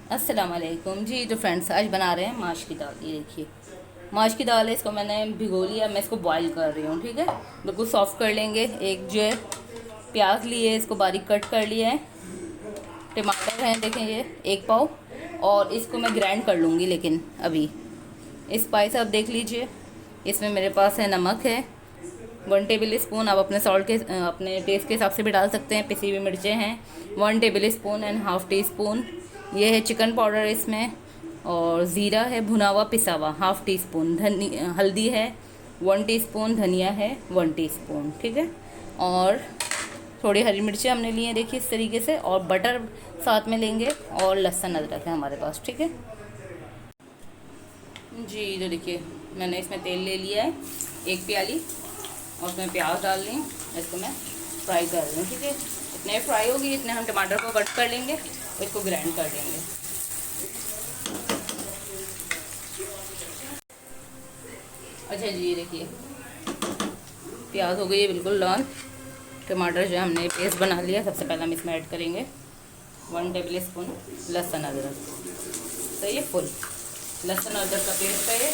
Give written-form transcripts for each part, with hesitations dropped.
अस्सलाम वालेकुम जी। तो फ्रेंड्स, आज बना रहे हैं माश की दाल। ये देखिए, माश की दाल है, इसको मैंने भिगो लिया। मैं इसको बॉईल कर रही हूँ, ठीक है। बिल्कुल सॉफ्ट कर लेंगे। एक जो है प्याज लिए, इसको बारीक कट कर लिया है। टमाटर हैं, देखें ये 1 पाव। और इसको मैं ग्राइंड कर लूँगी, लेकिन अभी स्पाइस आप देख लीजिए। इसमें मेरे पास है, नमक है 1 टेबल स्पून। आप अपने सॉल्ट के अपने टेस्ट के हिसाब से भी डाल सकते हैं। पिसी हुई मिर्चें हैं 1 table spoon and half tea spoon. ये है चिकन पाउडर इसमें। और ज़ीरा है भुना हुआ पिसा हुआ हाफ टी स्पून। हल्दी है 1 टीस्पून। धनिया है 1 टीस्पून, ठीक है। और थोड़ी हरी मिर्चें हमने ली हैं, देखिए इस तरीके से। और बटर साथ में लेंगे। और लहसुन अदरक है हमारे पास, ठीक है जी। तो देखिए, मैंने इसमें तेल ले लिया है 1 प्याली। और उसमें प्याज डाल ली। इसको मैं फ्राई कर रही हूँ, ठीक है। इतने फ्राई होगी, इतने हम टमाटर को कट कर लेंगे और इसको ग्राइंड कर देंगे। अच्छा जी, ये देखिए प्याज हो गई है बिल्कुल लाल। टमाटर जो हमने पेस्ट बना लिया, सबसे पहले हम इसमें ऐड करेंगे 1 टेबल स्पून लहसुन अदरक। तो ये फुल लहसुन अदरक का पेस्ट है ये।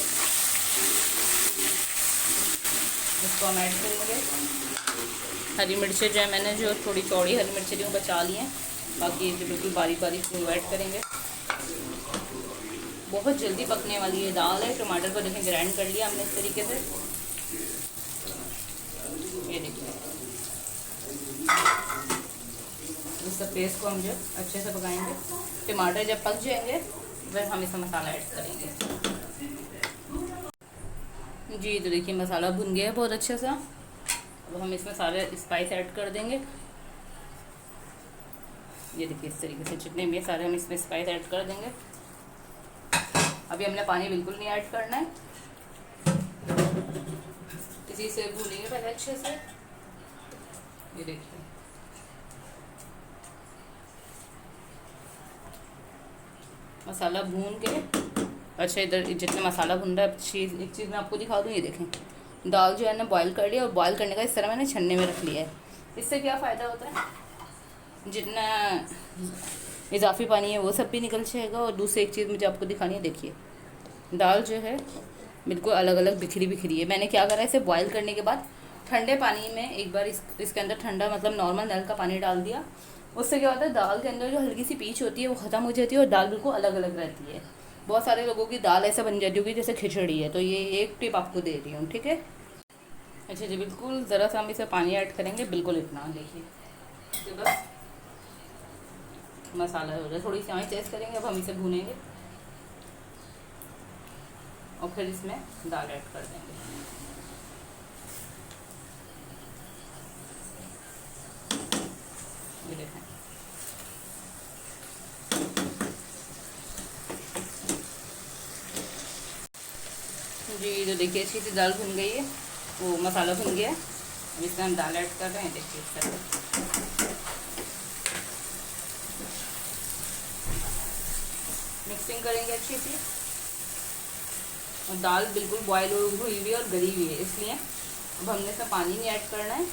इसको हम ऐड करेंगे। हरी मिर्चें जो है, मैंने जो थोड़ी चौड़ी हरी मिर्चें जो बचा ली हैं, बाकी जो बिल्कुल बारीक बारीक वो ऐड करेंगे। बहुत जल्दी पकने वाली ये दाल है। टमाटर को देखें ग्राइंड कर लिया हमने इस तरीके से। ये देखिए, इस सब पेस्ट को हम जो अच्छे से पकाएंगे। टमाटर जब पक जाएंगे फिर हम इसमें मसाला ऐड करेंगे जी। तो देखिए, मसाला भुन गया है बहुत अच्छा सा। अब हम इसमें सारे स्पाइस ऐड कर देंगे। ये देखिए, इस तरीके से जितने भी सारे हम इसमें स्पाइस ऐड कर देंगे। अभी हमने पानी बिल्कुल नहीं ऐड करना है, इसी से भूनेंगे पहले अच्छे से। ये देखिए, मसाला भून के अच्छा, इधर जितना मसाला भून रहा है, एक चीज़ मैं आपको दिखा दूँ। ये देखें, दाल जो है ना बॉईल कर लिया। और बॉईल करने का इस तरह मैंने छन्ने में रख लिया है। इससे क्या फ़ायदा होता है, जितना इजाफी पानी है वो सब भी निकल जाएगा। और दूसरी एक चीज़ मुझे आपको दिखानी है, देखिए दाल जो है बिल्कुल अलग अलग बिखरी बिखरी है। मैंने क्या करा है, इसे बॉईल करने के बाद ठंडे पानी में एक बार इसके अंदर ठंडा मतलब नॉर्मल नल का पानी डाल दिया। उससे क्या होता है, दाल के अंदर जो हल्की सी पीच होती है वो ख़त्म हो जाती है और दाल बिल्कुल अलग अलग रहती है। बहुत सारे लोगों की दाल ऐसा बन जाती होगी जैसे खिचड़ी है। तो ये एक टिप आपको दे रही हूँ, ठीक है। अच्छा जी, बिल्कुल ज़रा सा हम इसे पानी ऐड करेंगे, बिल्कुल इतना, देखिए तो बस मसाला हो जाए। थोड़ी सी आँच तेज़ करेंगे। अब हम इसे भूनेंगे और फिर इसमें दाल ऐड कर देंगे। ये देखें, जी। तो देखिए, अच्छी सी दाल भुन गई है, वो मसाला भुन गया है। अब इसमें हम दाल ऐड कर रहे हैं, देखिए इस तरह मिक्सिंग करेंगे अच्छी सी। और दाल बिल्कुल बॉयल हुई हुई है और गली हुई है, इसलिए अब हमने इसमें पानी नहीं ऐड करना है।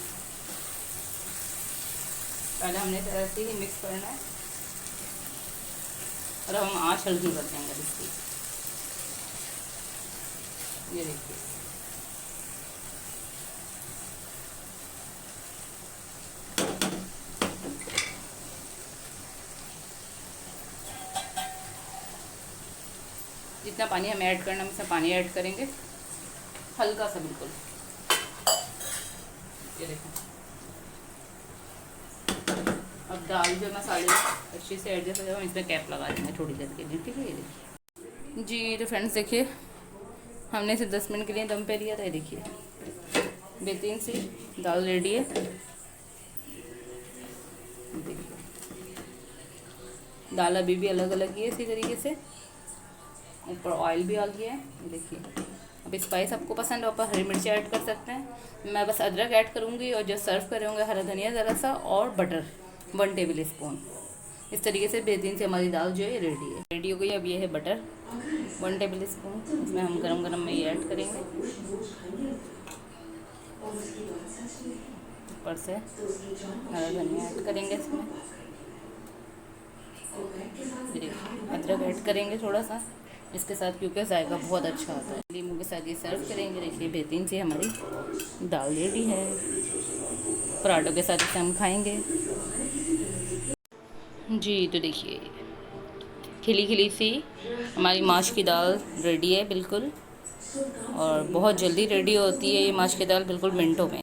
पहले हमने ऐसे ही मिक्स करना है। और हम आँच हल्की कर देंगे इसकी। ये देखिए, जितना पानी हमें ऐड करना है हम इसमें पानी ऐड करेंगे, हल्का सा बिल्कुल। ये देखें, अब दाल जो मसाले अच्छे से एडजस्ट हो जाए, हम इसमें कैप लगा देंगे थोड़ी देर के लिए, ठीक है। ये देखिए जी। तो फ्रेंड्स देखिए, हमने इसे 10 मिनट के लिए दम पे दिया था। ये देखिए, बेहतरीन सी दाल रेडी है। देखिए, दाल अभी भी अलग अलग ही है इसी तरीके से। ऊपर ऑयल भी आ गया है, ये देखिए। अब स्पाइस आपको पसंद है, ऊपर हरी मिर्ची ऐड कर सकते हैं। मैं बस अदरक ऐड करूँगी और जो सर्व करेंगे हरा धनिया ज़रा सा और बटर 1 टेबल स्पून। इस तरीके से बेहतरीन से हमारी दाल जो है रेडी हो गई। अब ये है बटर 1 टेबल स्पून, इसमें हम गरम गरम में ये ऐड करेंगे। ऊपर से हरा धनिया ऐड करेंगे इसमें। अदरक अदरक ऐड करेंगे थोड़ा सा इसके साथ, क्योंकि जायका बहुत अच्छा आता है। नींबू के साथ ये सर्व करेंगे। देखिए बेहतरीन सी हमारी दाल रेडी है, पराठों के साथ इसे हम खाएंगे जी। तो देखिए खिली खिली सी हमारी माश की दाल रेडी है बिल्कुल, और बहुत जल्दी रेडी होती है ये माश की दाल, बिल्कुल मिनटों में।